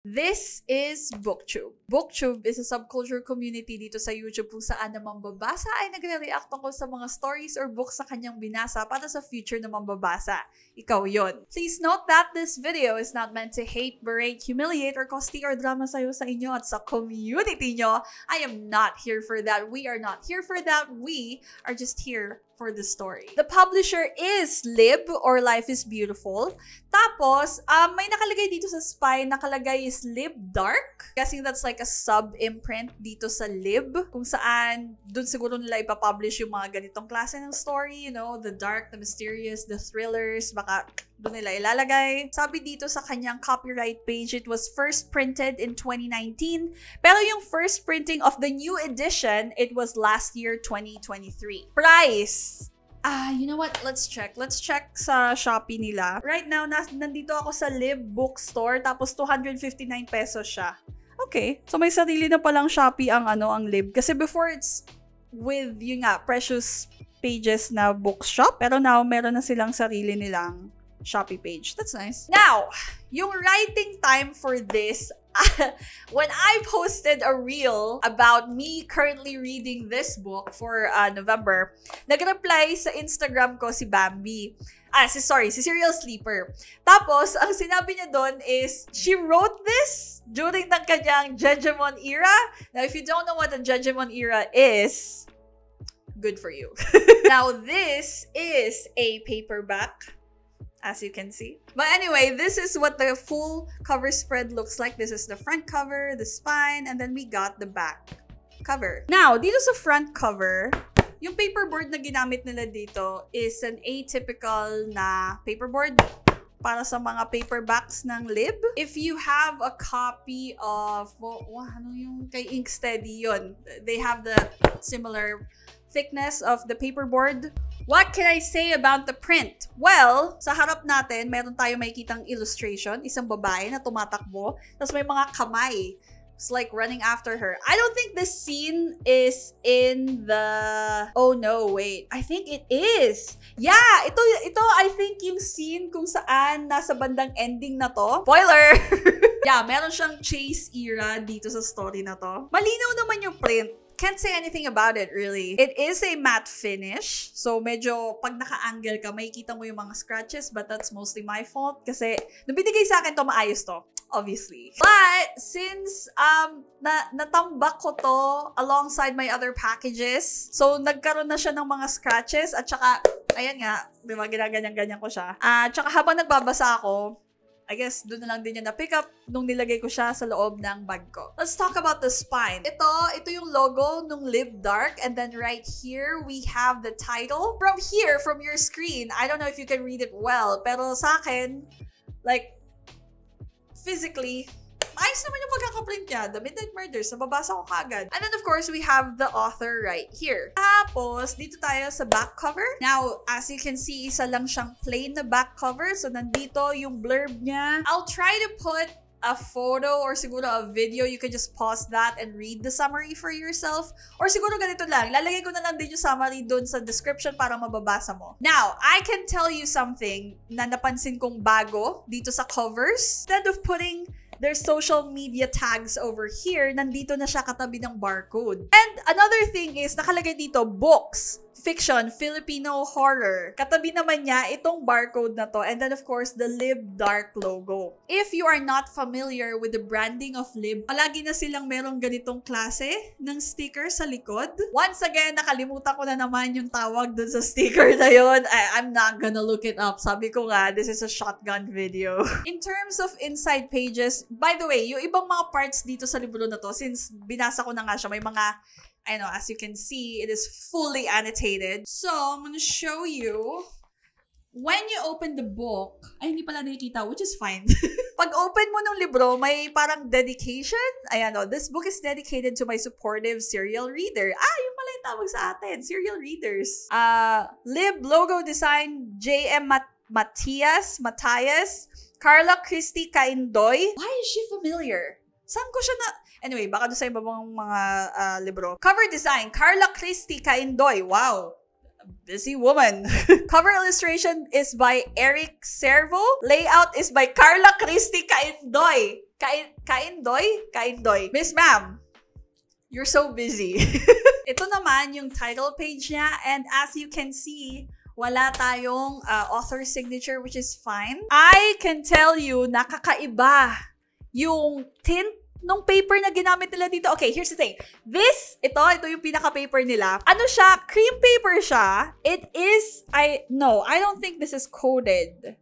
This is BookTube. BookTube is a subculture community dito sa YouTube kung saan na mambabasa ay nagre-react tungkol sa mga stories or books sa kanyang binasa para sa future na mambabasa. Ikaw yon. Please note that this video is not meant to hate, berate, humiliate, or cause tea or drama sa'yo sa inyo at sa community nyo. I am not here for that. We are not here for that. We are just here for the story. The publisher is Lib or Life is Beautiful. Tapos, may nakalagay dito sa spine, nakalagay is Lib Dark. Guessing that's like a sub-imprint dito sa Lib. Kung saan, dun siguro nila ipapublish yung mga ganitong klase ng story. You know, the dark, the mysterious, the thrillers. Baka doon nila ilalagay. Sabi dito sa kanyang copyright page, it was first printed in 2019. Pero yung first printing of the new edition, it was last year, 2023. Price! You know what? Let's check. Let's check sa Shopee nila. Right now, nandito ako sa Lib Bookstore, tapos 259 pesos siya. Okay. So, may sarili na palang Shopee ang Lib. Kasi before, it's with, yung Precious Pages na bookshop. Pero now, meron na silang sarili nilang Shopee page. That's nice. Now, yung writing time for this, when I posted a reel about me currently reading this book for November, nag-reply sa Instagram ko si Bambi. Si serialsleeper. Tapos, ang sinabi niya doon is, she wrote this during ng kanyang Jejemon era. Now, if you don't know what the Jejemon era is, good for you. Now, this is a paperback, as you can see. But anyway, this is what the full cover spread looks like. This is the front cover, the spine, and then we got the back cover. Now, dito sa front cover, yung paperboard na ginamit nila dito is an atypical na paperboard para sa mga paperbacks ng Lib. If you have a copy of, ano yung kay Inksteady yun, they have the similar thickness of the paperboard. What can I say about the print? Well, sa harap natin, meron tayo makikitang illustration, isang babae na tumatakbo, tapos may mga kamay. It's like running after her. I don't think this scene is in the... Oh no, wait. I think it is. Yeah, ito I think yung scene kung saan nasa bandang ending na to. Spoiler! Yeah, meron siyang chase era dito sa story na to. Malinaw naman yung print. Can't say anything about it, really. It is a matte finish. So, medyo pag naka-angle ka, makikita mo yung mga scratches, but that's mostly my fault. Kasi, nung binigay sa akin to, maayos to. Obviously. But, since natambak ko to alongside my other packages, so, nagkaroon na siya ng mga scratches, at saka, ayan nga, di ba, ginaganyan-ganyan ko siya. At saka, habang nagbabasa ako, I guess, doon na lang din niya na-pick up nung nilagay ko siya sa loob ng bag ko. Let's talk about the spine. Ito yung logo nung Lib Dark. And then right here, we have the title. From here, from your screen, I don't know if you can read it well. Pero sa akin, like, physically, ayos naman yung pagkakaprint niya. The Midnight Murders. Nababasa ko kagad. And then, of course, we have the author right here. Tapos, dito tayo sa back cover. Now, as you can see, isa lang siyang plain na back cover. So, nandito yung blurb niya. I'll try to put a photo or siguro a video. You can just pause that and read the summary for yourself. Or siguro ganito lang. Lalagay ko na lang din yung summary doon sa description para mababasa mo. Now, I can tell you something na napansin kong bago dito sa covers. Instead of putting their social media tags over here, nandito na siya katabi ng barcode. And another thing is, nakalagay dito, books, fiction, Filipino horror. Katabi naman niya itong barcode na to. And then, of course, the Lib Dark logo. If you are not familiar with the branding of Lib, palagi na silang merong ganitong klase ng sticker sa likod. Once again, nakalimutan ko na naman yung tawag dun sa sticker na yun. I'm not gonna look it up. Sabi ko nga, this is a shotgun video. In terms of inside pages, by the way, yung ibang mga parts dito sa libro na to, since binasa ko na nga siya, may mga, I know, as you can see, it is fully annotated. So, I'm gonna show you. When you open the book, ay, hindi pala nakikita, which is fine. Pag open mo ng libro, may parang dedication. Ayan o, this book is dedicated to my supportive serial reader. Yung pala yung tawag sa atin, serial readers. Lib logo design, J.M. Matthias, Carla Christie Caindoy. Why is she familiar? Saan ko siya na... Anyway, baka doon sa ibang mga libro. Cover design, Carla Christie Caindoy. Wow. Busy woman. Cover illustration is by Eric Servo. Layout is by Carla Christie Caindoy. Kaindoy. Miss Ma'am, you're so busy. Ito naman yung title page niya, and as you can see, wala tayong author signature, which is fine. I can tell you, nakakaiba yung tint nung paper na ginamit nila dito. Okay, here's the thing. Ito yung pinaka-paper nila. Ano siya? Cream paper siya. It is, I don't think this is coated.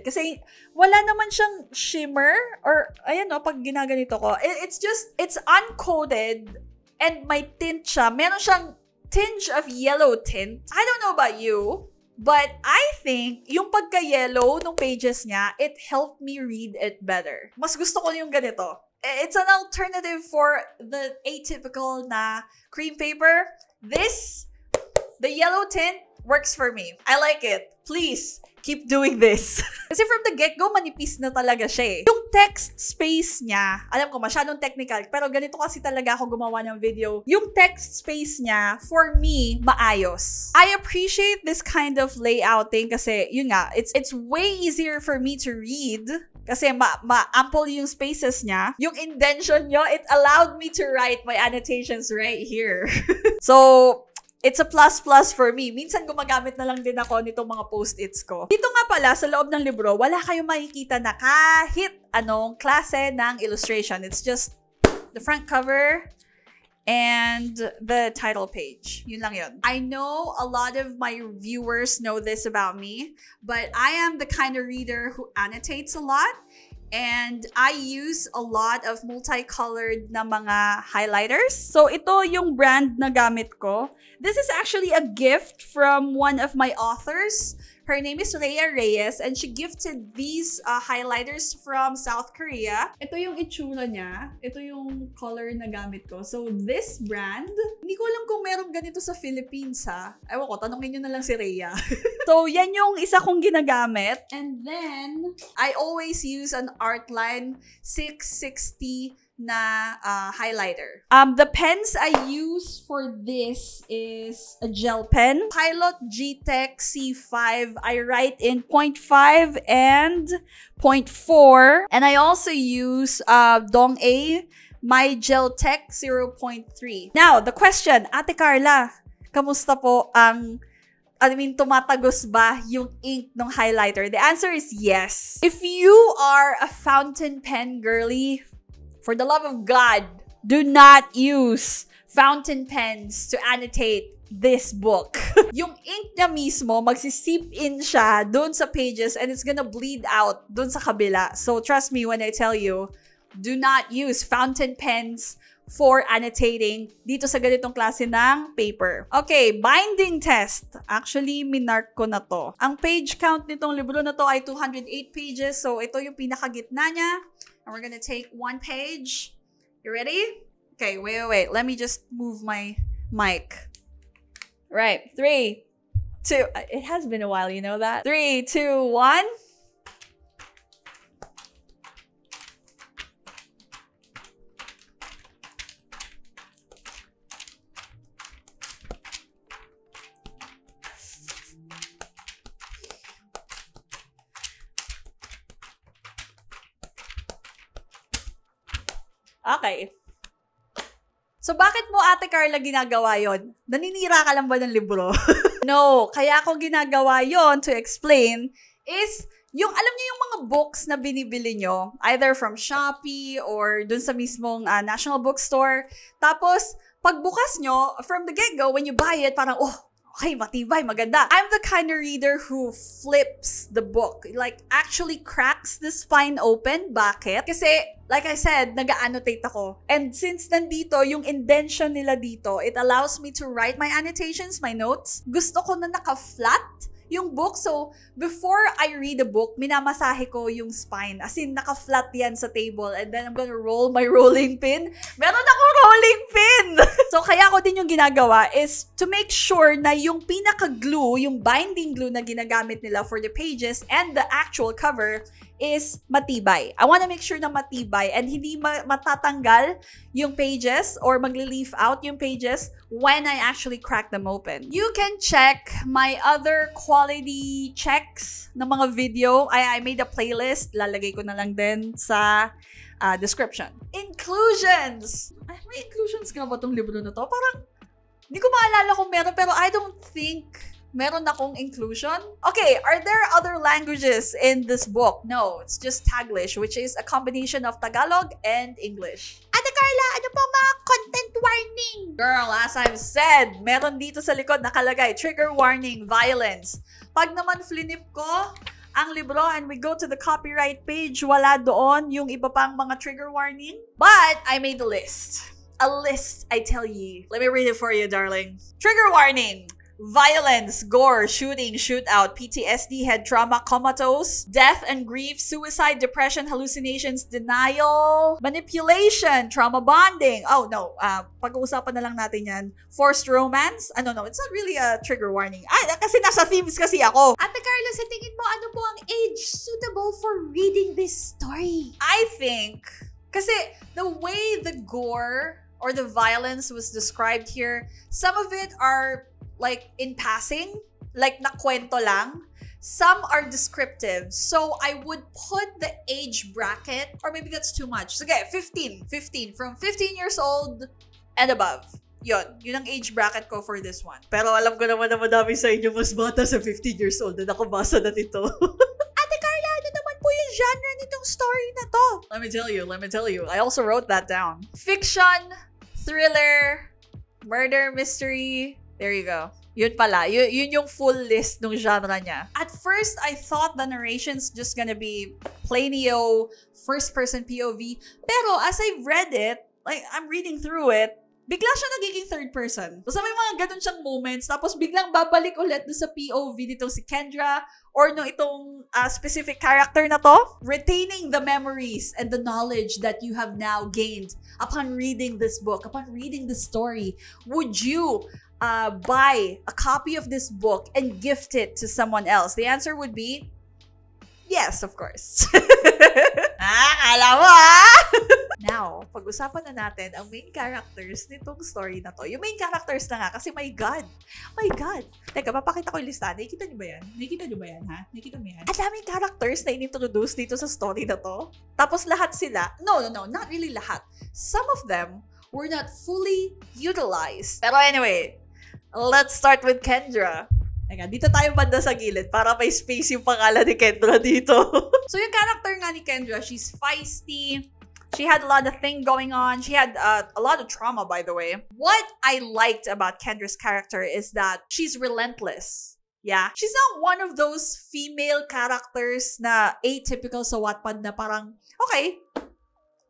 Kasi wala naman siyang shimmer or, ayan o, pag ginaganito ko. It's uncoated and may tint siya. Meron siyang tinge of yellow tint. I don't know about you, but I think yung pagka-yellow ng pages niya, it helped me read it better. Mas gusto ko yung ganito. It's an alternative for the atypical na cream paper. The yellow tint works for me. I like it. Please, keep doing this. Kasi from the get-go, manipis na talaga siya eh. Yung text space niya, alam ko, masyadong technical, pero ganito kasi talaga ako gumawa ng video. Yung text space niya, for me, maayos. I appreciate this kind of layouting kasi, yun nga, it's way easier for me to read kasi ma-ample yung spaces niya. Yung indention niyo, it allowed me to write my annotations right here. So, it's a plus for me. Minsan gumagamit na lang din ako nitong mga post-its ko. Dito nga pala, sa loob ng libro, wala kayong makikita na kahit anong klase ng illustration. It's just the front cover and the title page. Yun lang yun. I know a lot of my viewers know this about me, but I am the kind of reader who annotates a lot. And I use a lot of multicolored na mga highlighters. So, ito yung brand na gamit ko. This is actually a gift from one of my authors. Her name is Rhea Reyes, and she gifted these highlighters from South Korea. Ito yung itsura niya. Ito yung color na gamit ko. So, this brand, hindi ko alam kung meron ganito sa Philippines, ha? Ewan ko, tanongin nyo na lang si Rhea. So, yan yung isa kong ginagamit. And then, I always use an Artline 660 na highlighter. The pens I use for this is a gel pen. Pilot G-Tech C5. I write in 0.5 and 0.4. And I also use Dong-A, my Gel Tech 0.3. Now, the question, Ate Carla, kamusta po ang tumatagos ba yung ink ng highlighter? The answer is yes. If you are a fountain pen girly, for the love of God, do not use fountain pens to annotate this book. Yung ink niya mismo, magsisip in siya dun sa pages and it's gonna bleed out dun sa kabila. So trust me when I tell you, do not use fountain pens for annotating dito sa ganitong klase ng paper. Okay, binding test. Actually, minark ko na to. Ang page count nitong libro na to ay 208 pages. So ito yung pinakagitna niya. And we're gonna take one page. You ready? Okay, wait. Let me just move my mic. Right, 3, 2. It has been a while, you know that? 3, 2, 1. Okay. So, bakit mo, Ate Carla, ginagawa yon? Naninira ka lang ba ng libro? No. Kaya ako ginagawa yon to explain is, yung, alam niyo yung mga books na binibili nyo, either from Shopee or dun sa mismong National Bookstore. Tapos, pagbukas nyo, from the get-go, when you buy it, parang, oh, okay, matibay, maganda. I'm the kind of reader who flips the book. Like, actually cracks the spine open. Bakit? Kasi, like I said, nag-annotate ako. And since nandito, yung indention nila dito, it allows me to write my annotations, my notes. Gusto ko na naka-flat yung book. So, before I read a book, minamasahe ko yung spine. As in, naka-flat yan sa table. And then, I'm gonna roll my rolling pin. Meron akong rolling pin! So, kaya ko din yung ginagawa is to make sure na yung pinaka-glue, yung binding glue na ginagamit nila for the pages and the actual cover is matibay. I want to make sure na matibay and hindi matatanggal yung pages or magli-leaf out yung pages when I actually crack them open. You can check my other quality checks ng mga video. I made a playlist. Lalagay ko na lang din sa description. Inclusions! Ay, may inclusions nga ba tong libro na to? Parang, hindi ko maalala kung meron, pero I don't think meron akong inclusion. Okay, are there other languages in this book? No, it's just Taglish, which is a combination of Tagalog and English. Ate Carla, ano po mga content warning? Girl, as I've said, meron dito sa likod nakalagay, trigger warning, violence. Pag naman flinip ko ang libro and we go to the copyright page, wala doon yung iba pang mga trigger warning. But I made a list. A list, I tell you. Let me read it for you, darling. Trigger warning. Violence, gore, shooting, shootout, PTSD, head trauma, comatose, death and grief, suicide, depression, hallucinations, denial, manipulation, trauma bonding. Oh no, pag-uusapan na lang natin yan. Forced romance? No, it's not really a trigger warning. Kasi nasa themes kasi ako. Ate Carla, sa tingin mo, ano po ang age suitable for reading this story? I think, kasi the way the gore or the violence was described here, some of it are like in passing, like nakwento lang. Some are descriptive. So I would put the age bracket, or maybe that's too much. So, okay, 15. From 15 years old and above. Yun ang age bracket ko for this one. Pero alam ko naman na madami sa inyo mas bata sa 15 years old na nakabasa na nito. Ate Carla, ano naman po yung genre nitong story na to? Let me tell you. I also wrote that down. Fiction, thriller, murder, mystery. There you go. Yun pala. Yun yung full list ng genre niya. At first, I thought the narration's just gonna be plainio, first-person POV. Pero as I've read it, like, I'm reading through it, bigla siya nagiging third person. Basta may mga ganun siyang moments, tapos biglang babalik ulit doon sa POV nitong si Kendra or no itong specific character na to. Retaining the memories and the knowledge that you have now gained upon reading this book, upon reading the story, would you buy a copy of this book and gift it to someone else? The answer would be yes, of course. Alam mo Now, pag-usapan na natin ang main characters nitong story na to. Yung main characters na nga kasi my God. Teka, papakita ko yung lista. Nakikita niyo ba yan? Ha? Nakikita mo yan? Ang daming characters na in-introduce dito sa story na to. Tapos lahat sila, no, not really lahat. Some of them were not fully utilized. Pero anyway, let's start with Kendra. Teka, dito tayo banda sa gilid para may space yung pangalan ni Kendra dito. So yung character nga ni Kendra, she's feisty. She had a lot of things going on. She had a lot of trauma, by the way. What I liked about Kendra's character is that she's relentless. Yeah? She's not one of those female characters na atypical sa Wattpad na parang, okay,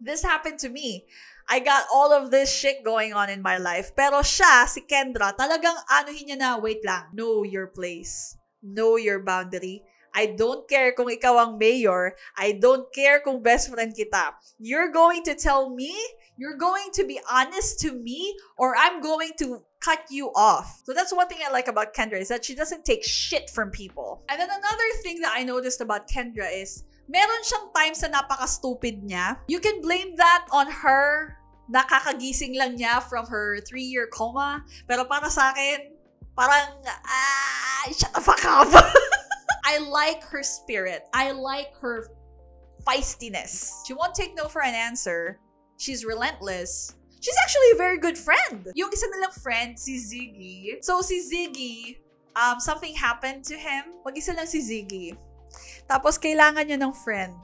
this happened to me. I got all of this shit going on in my life. Pero siya, si Kendra, talagang anuhin niya na, wait lang, know your place. Know your boundary. I don't care kung ikaw ang mayor. I don't care kung best friend kita. You're going to tell me, you're going to be honest to me, or I'm going to cut you off. So that's one thing I like about Kendra is that she doesn't take shit from people. And then another thing that I noticed about Kendra is meron siyang times na napaka-stupid niya. You can blame that on her. Nakakagising lang niya from her 3-year coma. Pero para sa akin, parang, shut the fuck up. I like her spirit. I like her feistiness. She won't take no for an answer. She's relentless. She's actually a very good friend. Yung isa nilang friend, si Ziggy. So si Ziggy, something happened to him. Mag-isa lang si Ziggy. Tapos kailangan niya ng friend.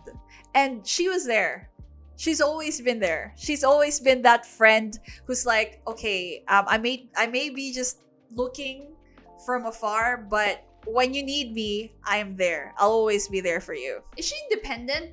And she was there. She's always been there. She's always been that friend who's like, okay, I may be just looking from afar, but when you need me, I'm there. I'll always be there for you. Is she independent?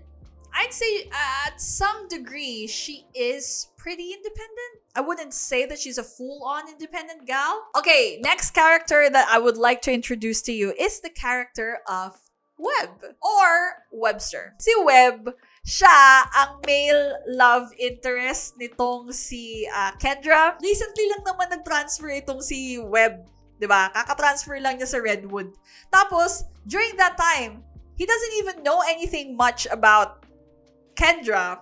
I'd say at some degree, she is pretty independent. I wouldn't say that she's a full-on independent gal. Okay, next character that I would like to introduce to you is the character of Webb or Webster. Si Webb, siya ang male love interest nitong si Kendra. Recently lang naman nag-transfer itong si Webb. Diba? Kaka-transfer lang niya sa Redwood. Tapos, during that time, He doesn't even know anything much about Kendra.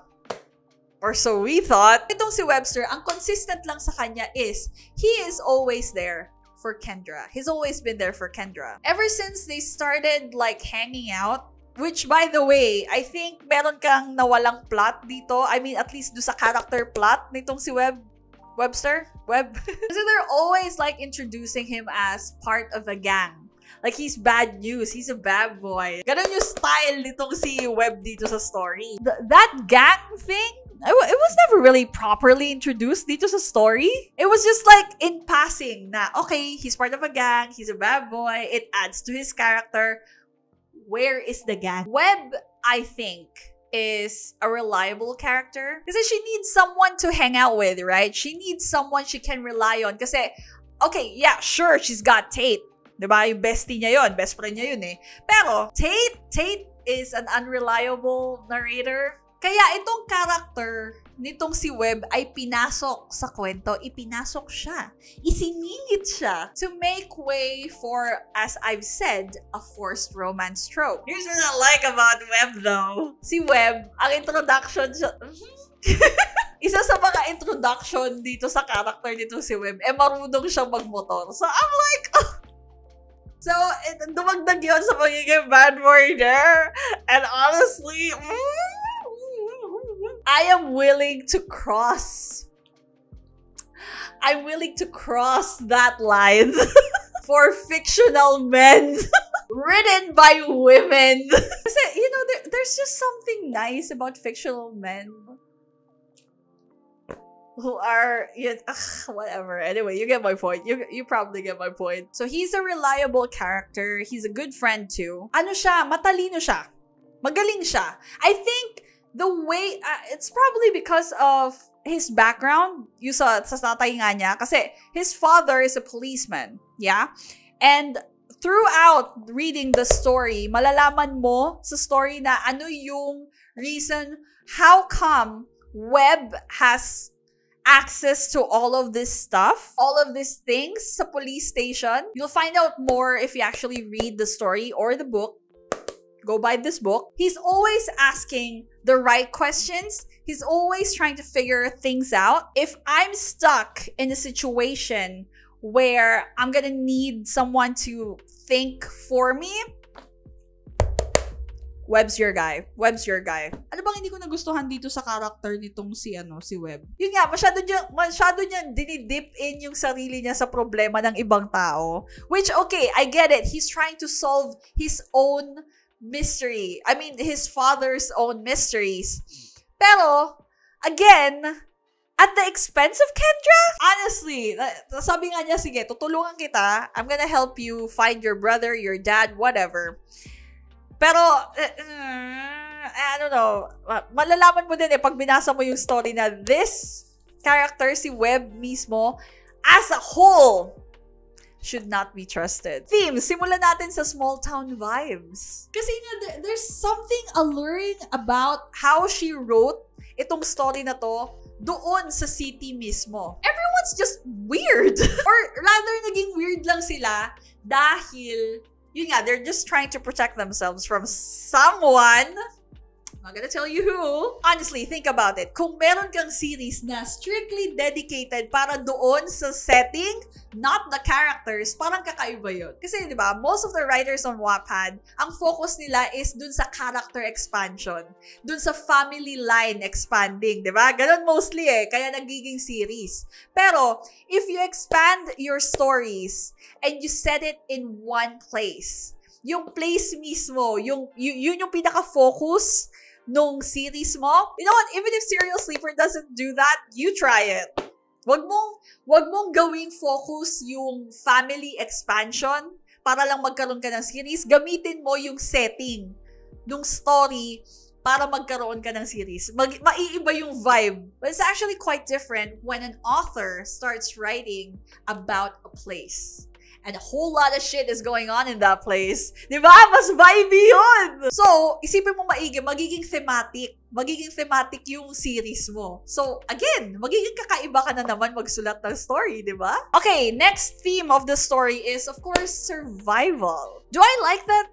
Or so we thought. Itong si Webster, ang consistent lang sa kanya is, he is always there for Kendra. He's always been there for Kendra. Ever since they started like hanging out, which by the way, I think meron kang nawalang plot dito. I mean, at least do sa character plot nitong si Webster. Kasi they're always like introducing him as part of a gang. Like, he's bad news. He's a bad boy. Ganon yung style nitong si Web dito sa story. That gang thing, it was never really properly introduced dito sa story. It was just like in passing na, okay, he's part of a gang, he's a bad boy, it adds to his character. Where is the gang? Web, I think, is a reliable character. Kasi she needs someone to hang out with, right? She needs someone she can rely on. Kasi, okay, yeah, sure, she's got Tate. Diba? Yung bestie niya yun. Best friend niya yun eh. Pero, Tate is an unreliable narrator. Kaya itong character nitong si Web ay pinasok sa kwento. Ipinasok siya. Isiningit siya to make way for, as I've said, a forced romance trope. Here's what I like about Web though. Si Web, ang introduction siya... Isa sa mga introduction dito sa character nito si Web, marunong siyang magmotor. So I'm like, so, dumagdag yun sa magiging bad boy there. And honestly, I am willing to cross. I'm willing to cross that line for fictional men written by women. Kasi, you know, there's just something nice about fictional men who are, whatever. Anyway, you get my point. You probably get my point. So, he's a reliable character. He's a good friend too. Ano siya? Matalino siya. Magaling siya. I think the way, it's probably because of his background. Yung sa tatay nga niya. Kasi his father is a policeman. Yeah? And throughout reading the story, malalaman mo sa story na ano yung reason, how come Web has access to all of this stuff, all of these things sa police station. You'll find out more if you actually read the story or the book. Go buy this book. He's always asking the right questions. He's always trying to figure things out. If I'm stuck in a situation where I'm gonna need someone to think for me, Web's your guy. Web's your guy. Ano bang hindi ko nagustuhan dito sa character nitong si Web? Yun nga, masyado niya dinidip in yung sarili niya sa problema ng ibang tao. Which, okay, I get it. He's trying to solve his own mystery. I mean, his father's own mysteries. Pero, again, at the expense of Kendra? Honestly, sabi nga niya, sige, tutulungan kita. I'm gonna help you find your brother, your dad, whatever. Pero, I don't know, malalaman mo din pag binasa mo yung story na this character, si Web mismo, as a whole, should not be trusted. Themes, simulan natin sa small town vibes. Kasi nga, there's something alluring about how she wrote itong story na to doon sa city mismo. Everyone's just weird. Or rather, naging weird lang sila dahil yun nga, they're just trying to protect themselves from someone. I'm not gonna tell you who. Honestly, think about it. Kung meron kang series na strictly dedicated para doon sa setting, not the characters, parang kakaiba yun. Kasi, di ba, most of the writers on Wattpad, ang focus nila is dun sa character expansion. Dun sa family line expanding, di ba? Ganon mostly kaya nagiging series. Pero, if you expand your stories and you set it in one place, yung place mismo, yun yung pinaka-focus nung series mo. You know what? Even if Serial Sleeper doesn't do that, you try it. Wag mong gawing focus yung family expansion para lang magkaroon ka ng series. Gamitin mo yung setting nung story para magkaroon ka ng series. Maiiba yung vibe. But it's actually quite different when an author starts writing about a place. And a whole lot of shit is going on in that place. Diba? Mas vibey yun! So, isipin mo maigi, magiging thematic. Magiging thematic yung series mo. So, again, magiging kakaiba ka na naman magsulat ng story, diba? Okay, next theme of the story is, of course, survival. Do I like that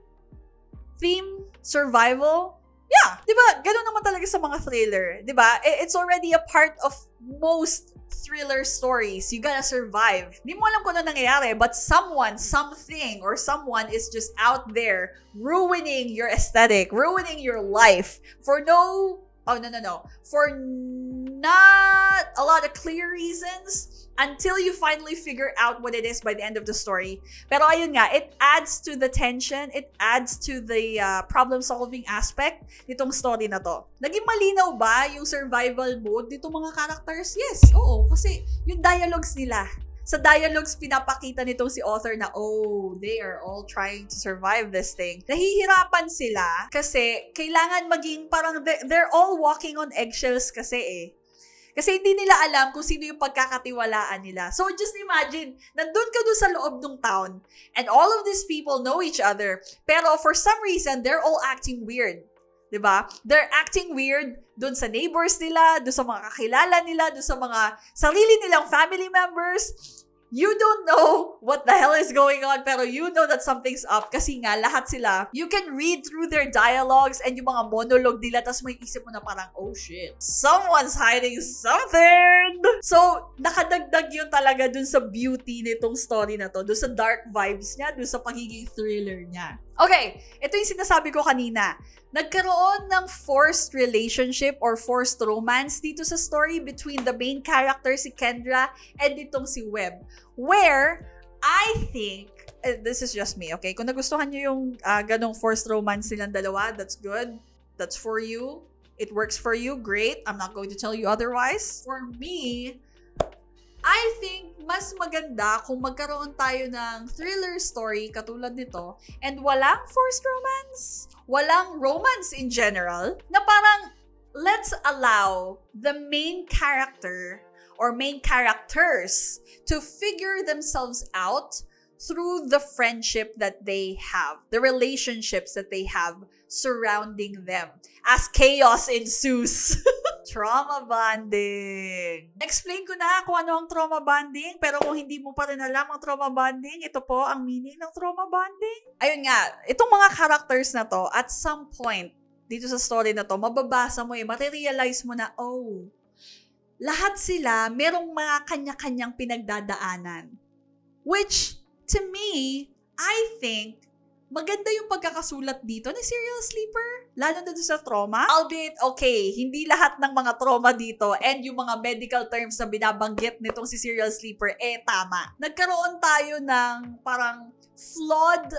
theme? survival. Yeah, 'di ba? Ganun naman talaga sa mga thriller, 'di ba? It's already a part of most thriller stories. You gotta survive. Di mo alam kung ano nangyayari, but someone, something, or someone is just out there ruining your aesthetic, ruining your life for for not a lot of clear reasons until you finally figure out what it is by the end of the story. Pero ayun nga, it adds to the tension, it adds to the problem-solving aspect nitong story na to. Naging malinaw ba yung survival mode nitong mga characters? Yes, oo. Kasi yung dialogues nila, sa dialogues pinapakita nitong si author na, oh, they are all trying to survive this thing. Nahihirapan sila kasi kailangan maging parang they're all walking on eggshells kasi eh. Kasi hindi nila alam kung sino yung pagkakatiwalaan nila. So just imagine, nandun ka dun sa loob ng town and all of these people know each other, pero for some reason, they're all acting weird. Diba? They're acting weird dun sa neighbors nila, dun sa mga kakilala nila, dun sa mga sarili nilang family members. You don't know what the hell is going on, pero you know that something's up kasi nga lahat sila, you can read through their dialogues and yung mga monologue nila, tas may isip mo na parang, oh shit, someone's hiding something! So, nakadagdag yun talaga dun sa beauty nitong story na to, dun sa dark vibes niya, dun sa pagiging thriller niya. Okay, ito yung sinasabi ko kanina. Nagkaroon ng forced relationship or forced romance dito sa story between the main character, si Kendra, and itong si Webb. Where, I think, this is just me, okay? Kung nagustuhan nyo yung ganong forced romance nilang dalawa, that's good. That's for you. It works for you. Great. I'm not going to tell you otherwise. For me, I think mas maganda kung magkaroon tayo ng thriller story katulad nito and walang forced romance, walang romance in general, na parang let's allow the main character or main characters to figure themselves out through the friendship that they have, the relationships that they have surrounding them as chaos ensues. Trauma bonding. Explain ko na kung ano ang trauma bonding, pero kung hindi mo pa rin alam ang trauma bonding, ito po ang meaning ng trauma bonding. Ayun nga, itong mga characters na to, at some point, dito sa story na to, mababasa mo materialize mo na, oh, lahat sila, merong mga kanya-kanyang pinagdadaanan. Which, to me, I think, maganda yung pagkakasulat dito ni Serial Sleeper, lalo na doon sa trauma. Albeit, okay, hindi lahat ng mga trauma dito and yung mga medical terms na binabanggit nitong si Serial Sleeper, tama. Nagkaroon tayo ng parang flawed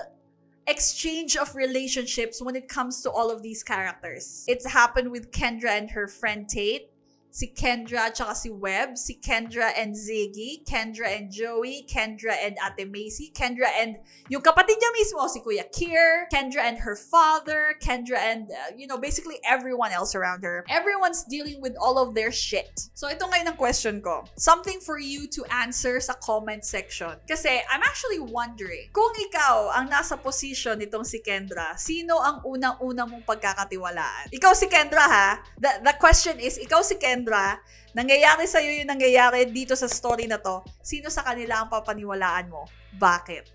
exchange of relationships when it comes to all of these characters. It's happened with Kendra and her friend Tate, si Kendra at saka si Webb, si Kendra and Ziggy, Kendra and Joey, Kendra and Ate Macy, Kendra and yung kapatid niya mismo, si Kuya Kier, Kendra and her father, Kendra and, basically everyone else around her. Everyone's dealing with all of their shit. So ito ngayon ang question ko. Something for you to answer sa comment section. Kasi I'm actually wondering, kung ikaw ang nasa position nitong si Kendra, sino ang unang-unang mong pagkakatiwalaan? Ikaw si Kendra ha? The question is, ikaw si Kendra, nangyayari sa'yo yung nangyayari dito sa story na to, sino sa kanila ang papaniwalaan mo? Bakit?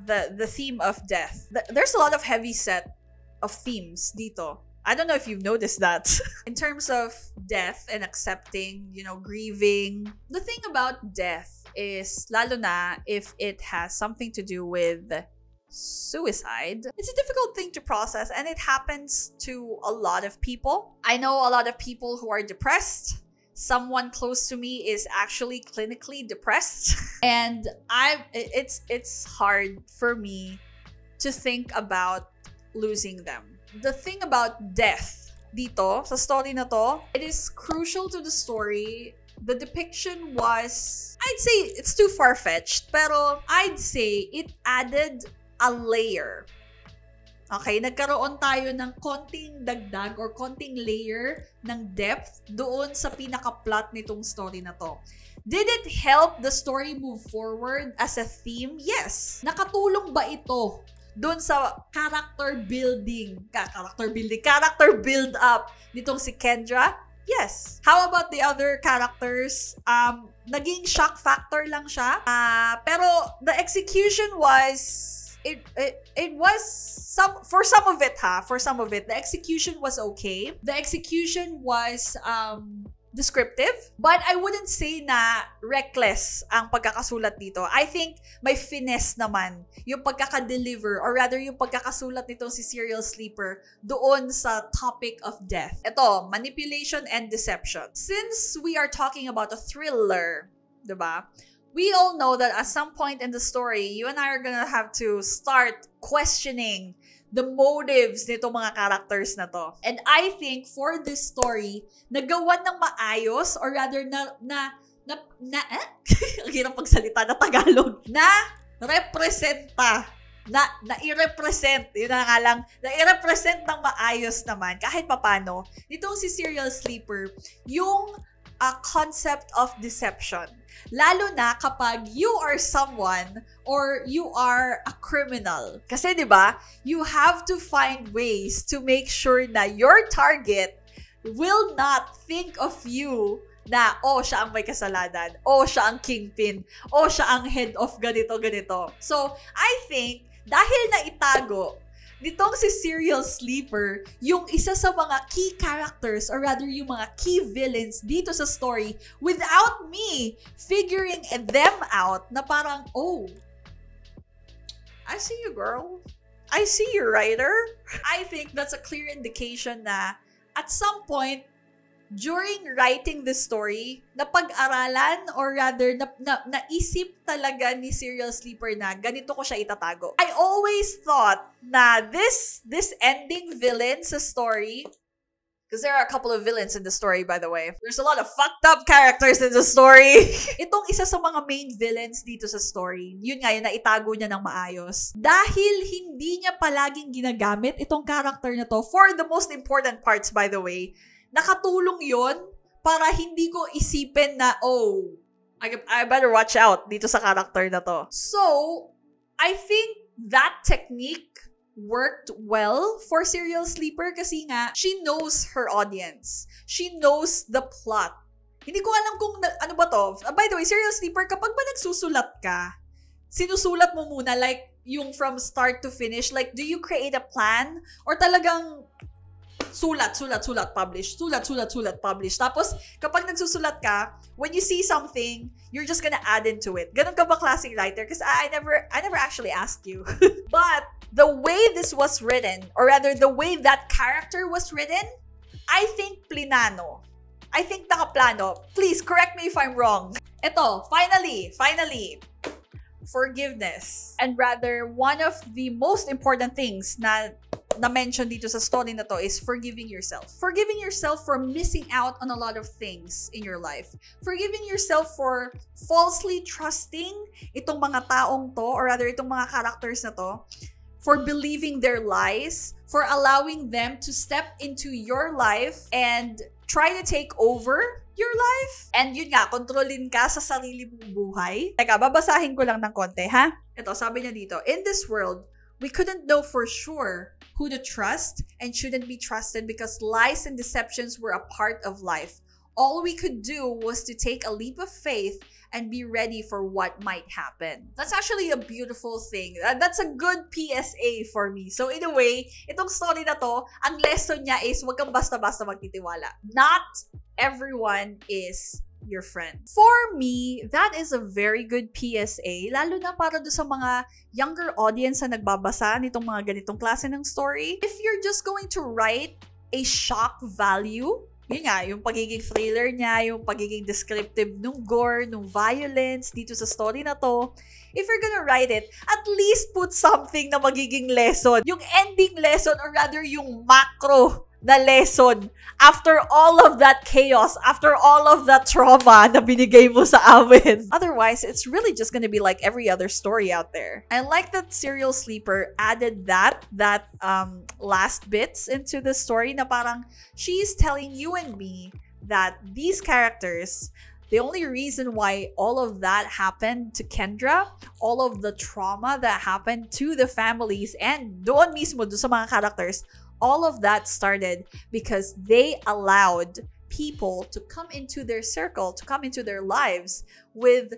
The theme of death. There's a lot of heavy set of themes dito. I don't know if you've noticed that. In terms of death and accepting, grieving. The thing about death is, lalo na if it has something to do with suicide, it's a difficult thing to process and it happens to a lot of people. I know a lot of people who are depressed. Someone close to me is actually clinically depressed and it's hard for me to think about losing them. The thing about death dito sa story na to, it is crucial to the story. The depiction was, I'd say it's too far-fetched, pero I'd say it added a layer. Okay, nagkaroon tayo ng konting dagdag or konting layer ng depth doon sa pinaka-plot nitong story na to. Did it help the story move forward as a theme? Yes. Nakatulong ba ito doon sa character build up nitong si Kendra? Yes. How about the other characters? Naging shock factor lang siya. Pero the execution was it was for some of it, the execution was okay. The execution was descriptive, but I wouldn't say na reckless ang pagkakasulat dito. I think may finesse naman yung pagkaka-deliver, or rather yung pagkakasulat nitong si Serial Sleeper doon sa topic of death. Ito, manipulation and deception. Since we are talking about a thriller, diba? We all know that at some point in the story, you and I are gonna have to start questioning the motives nito mga characters na to. And I think for this story, nagawan ng maayos, or rather ang hirap pagsalita na Tagalog, i-represent, yun na nga lang, i-represent ng maayos naman, kahit papano, nitong si Serial Sleeper, yung concept of deception. Lalo na kapag you are someone or you are a criminal. Kasi 'di ba, you have to find ways to make sure na your target will not think of you na, oh, siya ang may kasalanan, oh, siya ang kingpin, oh, siya ang head of ganito. So, I think, dahil naitago nitong si Serial Sleeper, yung isa sa mga key characters, or rather yung mga key villains dito sa story, without me figuring them out na parang, oh, I see you, girl. I see you, writer. I think that's a clear indication na at some point, during writing this story, napag-aralan, or rather, naisip talaga ni Serial Sleeper na ganito ko siya itatago. I always thought na this ending villain sa story, because there are a couple of villains in the story, by the way. There's a lot of fucked up characters in the story. Itong isa sa mga main villains dito sa story, yun nga yun, na itago niya ng maayos. Dahil hindi niya palaging ginagamit itong character na to, for the most important parts, by the way, nakatulong yon para hindi ko isipin na, oh, I better watch out dito sa character na to. So, I think that technique worked well for Serial Sleeper kasi nga, she knows her audience. She knows the plot. Hindi ko alam kung ano ba to. By the way, Serial Sleeper, kapag ba nagsusulat ka, sinusulat mo muna like yung from start to finish? Like, do you create a plan? Or talagang sulat, publish. Sulat, publish. Tapos, kapag nagsusulat ka, when you see something, you're just gonna add into it. Ganun ka ba klaseng writer? Because I never actually asked you. But, the way this was written, or rather, the way that character was written, I think plinano. I think nakaplano. Please, correct me if I'm wrong. Ito, finally, forgiveness. And rather, one of the most important things na mention dito sa story na to is forgiving yourself. Forgiving yourself for missing out on a lot of things in your life. Forgiving yourself for falsely trusting itong mga taong to, or rather itong mga characters na to, for believing their lies, for allowing them to step into your life and try to take over your life. And yun nga, kontrolin ka sa sarili mong buhay. Teka, babasahin ko lang ng konti, ha? Ito, sabi niya dito, in this world, we couldn't know for sure who to trust and shouldn't be trusted because lies and deceptions were a part of life. All we could do was to take a leap of faith and be ready for what might happen. That's actually a beautiful thing. That's a good PSA for me. So in a way, itong story na to, ang lesson niya is huwag kang basta-basta magtitiwala. Not everyone is your friend. For me, that is a very good PSA, lalo na para do sa mga younger audience na nagbabasa nitong mga ganitong klase ng story. If you're just going to write a shock value, yun nga, yung pagiging thriller niya, yung pagiging descriptive nung gore, nung violence dito sa story na to, if you're gonna write it, at least put something na magiging lesson. Yung ending lesson, or rather yung macro na lesson after all of that chaos, after all of that trauma na binigay mo sa amin. Otherwise, it's really just gonna be like every other story out there. I like that Serial Sleeper added that last bits into the story na parang she's telling you and me that these characters, the only reason why all of that happened to Kendra, all of the trauma that happened to the families and doon mismo doon sa mga characters, all of that started because they allowed people to come into their circle, to come into their lives with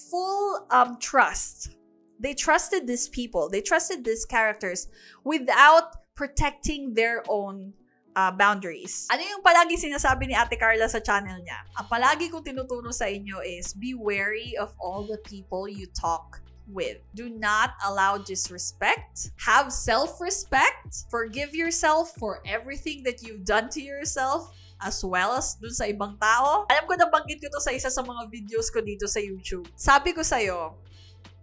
full trust. They trusted these people. They trusted these characters without protecting their own boundaries. Ano yung palagi sinasabi ni Ate Carla sa channel niya? Ang palagi kong tinuturo sa inyo is be wary of all the people you talk with. Do not allow disrespect. Have self-respect. Forgive yourself for everything that you've done to yourself as well as dun sa ibang tao. Alam ko, nabanggit ko to sa isa sa mga videos ko dito sa YouTube. Sabi ko sa'yo,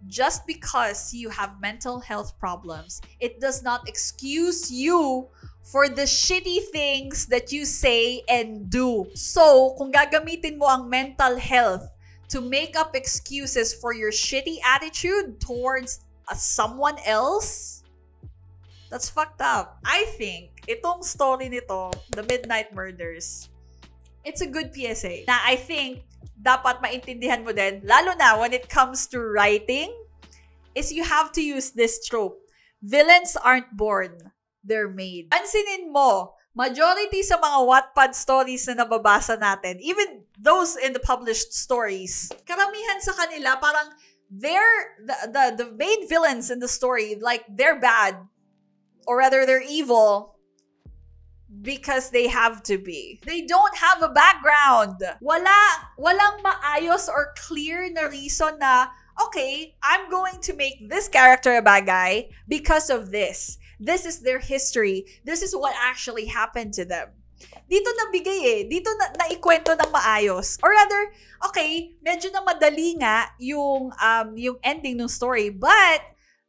just because you have mental health problems, it does not excuse you for the shitty things that you say and do. So, kung gagamitin mo ang mental health to make up excuses for your shitty attitude towards someone else, that's fucked up. I think itong story nito, The Midnight Murders, it's a good PSA na I think dapat maintindihan mo din, lalo na when it comes to writing, is you have to use this trope. Villains aren't born, they're made. Pansinin mo, majority sa mga Wattpad stories na nababasa natin, even those in the published stories, karamihan sa kanila parang they're the main villains in the story, like they're bad, or rather they're evil because they have to be. They don't have a background. Walang maayos or clear na reason na, okay, I'm going to make this character a bad guy because of this. This is their history. This is what actually happened to them. Dito nabigay eh. Dito naikwento ng maayos. Or rather, okay, medyo na madali nga yung ending ng story. But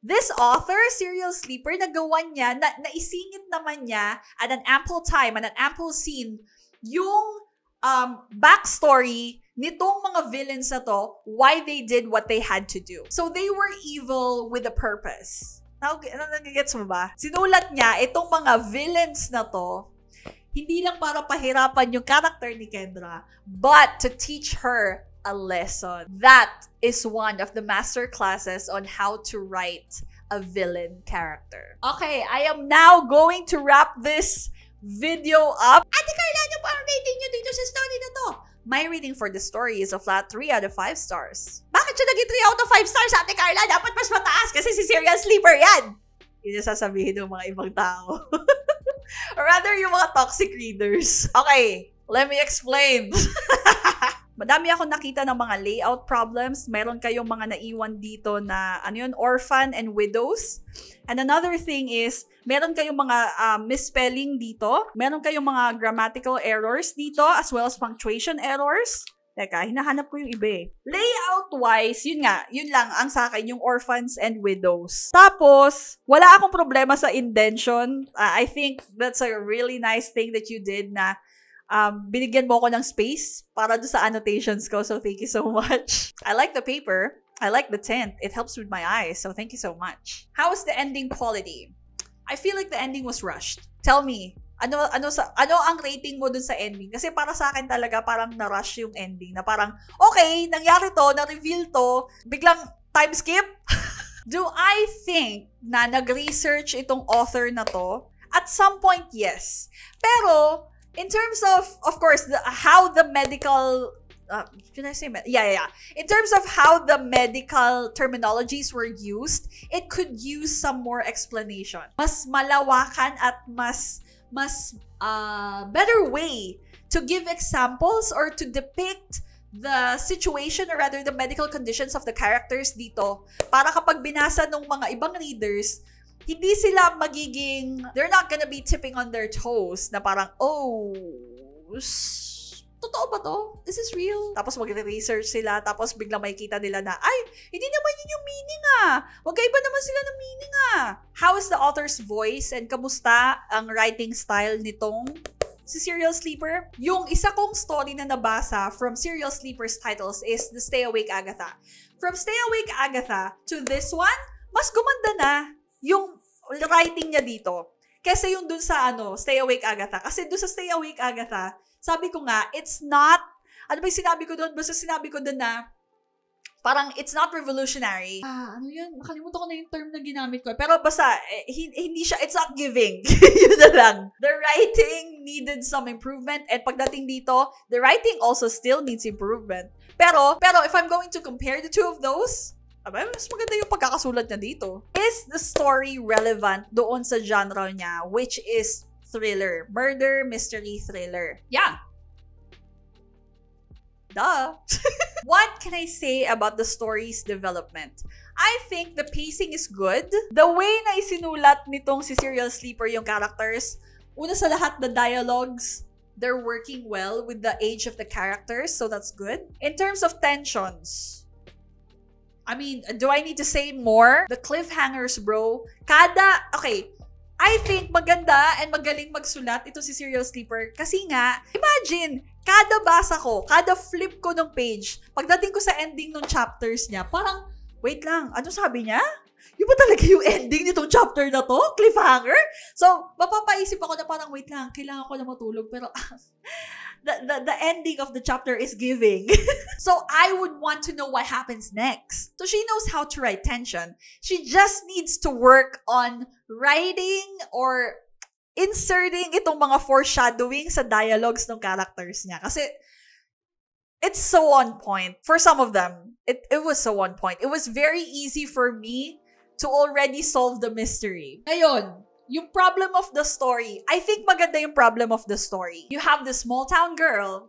this author, Serial Sleeper, nagawa niya, naisingit naman niya at an ample time, at an ample scene, yung backstory nitong mga villains na to, why they did what they had to do. So they were evil with a purpose. Nagigets mo ba? Sinulat niya itong mga villains na to, hindi lang para pahirapan yung character ni Kendra, but to teach her a lesson. That is one of the master classes on how to write a villain character. Okay, I am now going to wrap this video up. Ate Carla, ano po ang rating nyo dito sa story na to? My rating for the story is a flat 3 out of 5 stars. Bakit siya naging 3 out of 5 stars, Ate Carla? Dapat mas mataas kasi si Serial Sleeper yan. Yun yung sasabihin ng mga ibang tao. Or rather, yung mga toxic readers. Okay, let me explain. Madami akong nakita ng mga layout problems. Meron kayong mga naiwan dito na, orphan and widows. And another thing is, meron kayong mga misspelling dito. Meron kayong mga grammatical errors dito, as well as punctuation errors. Teka, hinahanap ko yung iba eh. Layout-wise, yun lang ang sa akin, yung orphans and widows. Tapos, wala akong problema sa indention. I think that's a really nice thing that you did na binigyan mo ko ng space para doon sa annotations ko. So, thank you so much. I like the paper. I like the tint. It helps with my eyes. So, thank you so much. How is the ending quality? I feel like the ending was rushed. Tell me, ano ang rating mo dun sa ending? Kasi para sa akin talaga parang na-rush yung ending. Na parang, okay, nangyari to, na-reveal to, biglang time skip? Do I think na nag-research itong author na to? At some point, yes. Pero, in terms of course, how the medical, can I say, yeah. In terms of how the medical terminologies were used, it could use some more explanation. Mas malawakan at mas better way to give examples or to depict the situation or rather the medical conditions of the characters dito. Para kapag binasa ng mga ibang readers, hindi sila they're not gonna be tipping on their toes na parang, oh, totoo ba to? Is this real? Tapos mag-research sila, tapos biglang makikita nila na, ay, hindi naman yun yung meaning Magkaiba naman sila ng meaning How is the author's voice and kamusta ang writing style nitong si Serial Sleeper? Yung isa kong story na nabasa from Serial Sleeper's titles is The Stay Awake Agatha. From Stay Awake Agatha to this one, mas gumanda na yung writing niya dito. Kasi yung dun sa Stay Awake Agatha. Kasi dun sa Stay Awake Agatha, sabi ko nga, it's not, ano ba yung sinabi ko dun? Basta sinabi ko dun na, parang it's not revolutionary. Ano yun? Nakalimutan ko na yung term na ginamit ko. Pero basta, hindi siya, it's not giving. Yun na lang. The writing needed some improvement. And pagdating dito, the writing also still needs improvement. Pero if I'm going to compare the two of those, Aba, mas maganda yung pagkakasulat niya dito. Is the story relevant doon sa genre niya, which is thriller? Murder, mystery, thriller. Yeah. Duh. What can I say about the story's development? I think the pacing is good. The way na isinulat nitong si Serial Sleeper yung characters, una sa lahat, the dialogues, they're working well with the age of the characters, so that's good. In terms of tensions, I mean, do I need to say more? The cliffhangers, bro. Okay, I think maganda and magaling magsulat ito si Serial Sleeper kasi nga, imagine, kada basa ko, kada flip ko ng page, pagdating ko sa ending ng chapters niya, parang, wait lang, ano sabi niya? Yung ba talaga yung ending nitong chapter na to? Cliffhanger? So, mapapaisip ako na parang, wait lang, kailangan ko na matulog, pero the ending of the chapter is giving. So, I would want to know what happens next. So, she knows how to write tension. She just needs to work on writing or inserting itong mga foreshadowing sa dialogues ng characters niya. Kasi, it's so on point. For some of them, it was so on point. It was very easy for me to already solve the mystery. Ngayon, yung problem of the story, I think maganda yung problem of the story. You have this small town girl,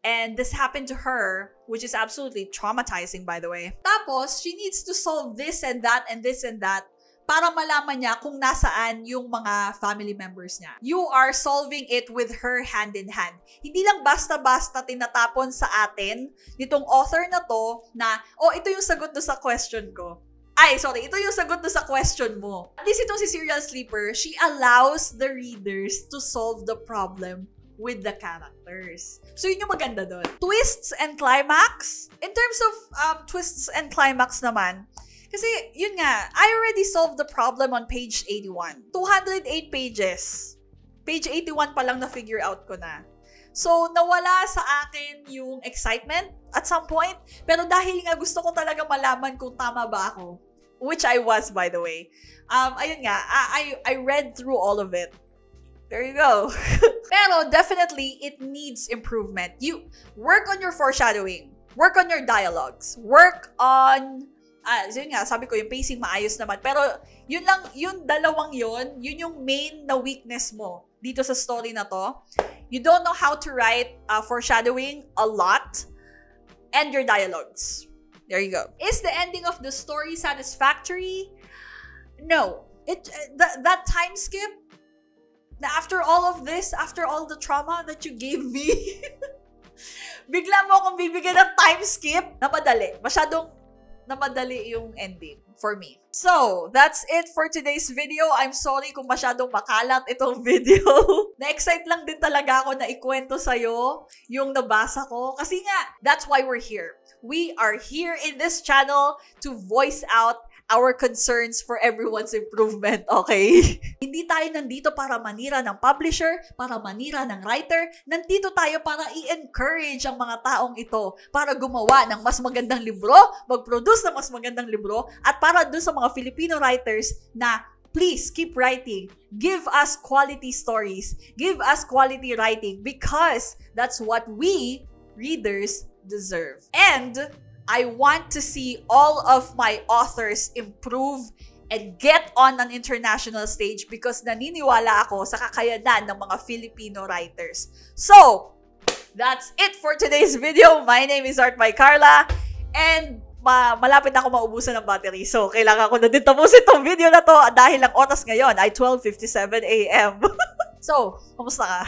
and this happened to her, which is absolutely traumatizing, by the way. Tapos, she needs to solve this and that and this and that para malaman niya kung nasaan yung mga family members niya. You are solving it with her hand in hand. Hindi lang basta-basta tinatapon sa atin nitong author na to na, oh, ito yung sagot do sa question ko. Ito yung sagot do sa question mo. At least itong si Serial Sleeper, she allows the readers to solve the problem with the characters. So yun yung maganda doon. Twists and climax. In terms of twists and climax naman, kasi, yun nga, I already solved the problem on page 81. 208 pages. Page 81 pa lang na-figure out ko na. So, nawala sa akin yung excitement at some point. Pero dahil nga gusto ko talaga malaman kung tama ba ako. Which I was, by the way. Ayun nga, I read through all of it. There you go. Pero definitely, it needs improvement. You work on your foreshadowing. Work on your dialogues. Work on... yun nga, sabi ko, yung pacing maayos naman. Pero, yun lang, yung dalawang yun yung main na weakness mo dito sa story na to. You don't know how to write foreshadowing a lot and your dialogues. There you go. Is the ending of the story satisfactory? No. That time skip, na after all of this, after all the trauma that you gave me, bigla mo akong bibigyan ng time skip, napadali. Masyadong namadali yung ending for me. So, that's it for today's video. I'm sorry kung masyadong makalat itong video. Na-excite lang din talaga ako na ikwento sa'yo yung nabasa ko. Kasi nga, that's why we're here. We are here in this channel to voice out our concerns for everyone's improvement, okay? Hindi tayo nandito para manira ng publisher, para manira ng writer. Nandito tayo para i-encourage ang mga taong ito para gumawa ng mas magandang libro, mag-produce ng mas magandang libro, at para dun sa mga Filipino writers na please keep writing. Give us quality stories. Give us quality writing because that's what we, readers, deserve. And I want to see all of my authors improve and get on an international stage because naniniwala ako sa kakayahan ng mga Filipino writers. So, that's it for today's video. My name is Art by Carla and malapit na ako maubusan ng battery. So, kailangan ko na din tapusin itong video na to dahil ang oras ngayon ay 12:57 AM. So, kamusta ka?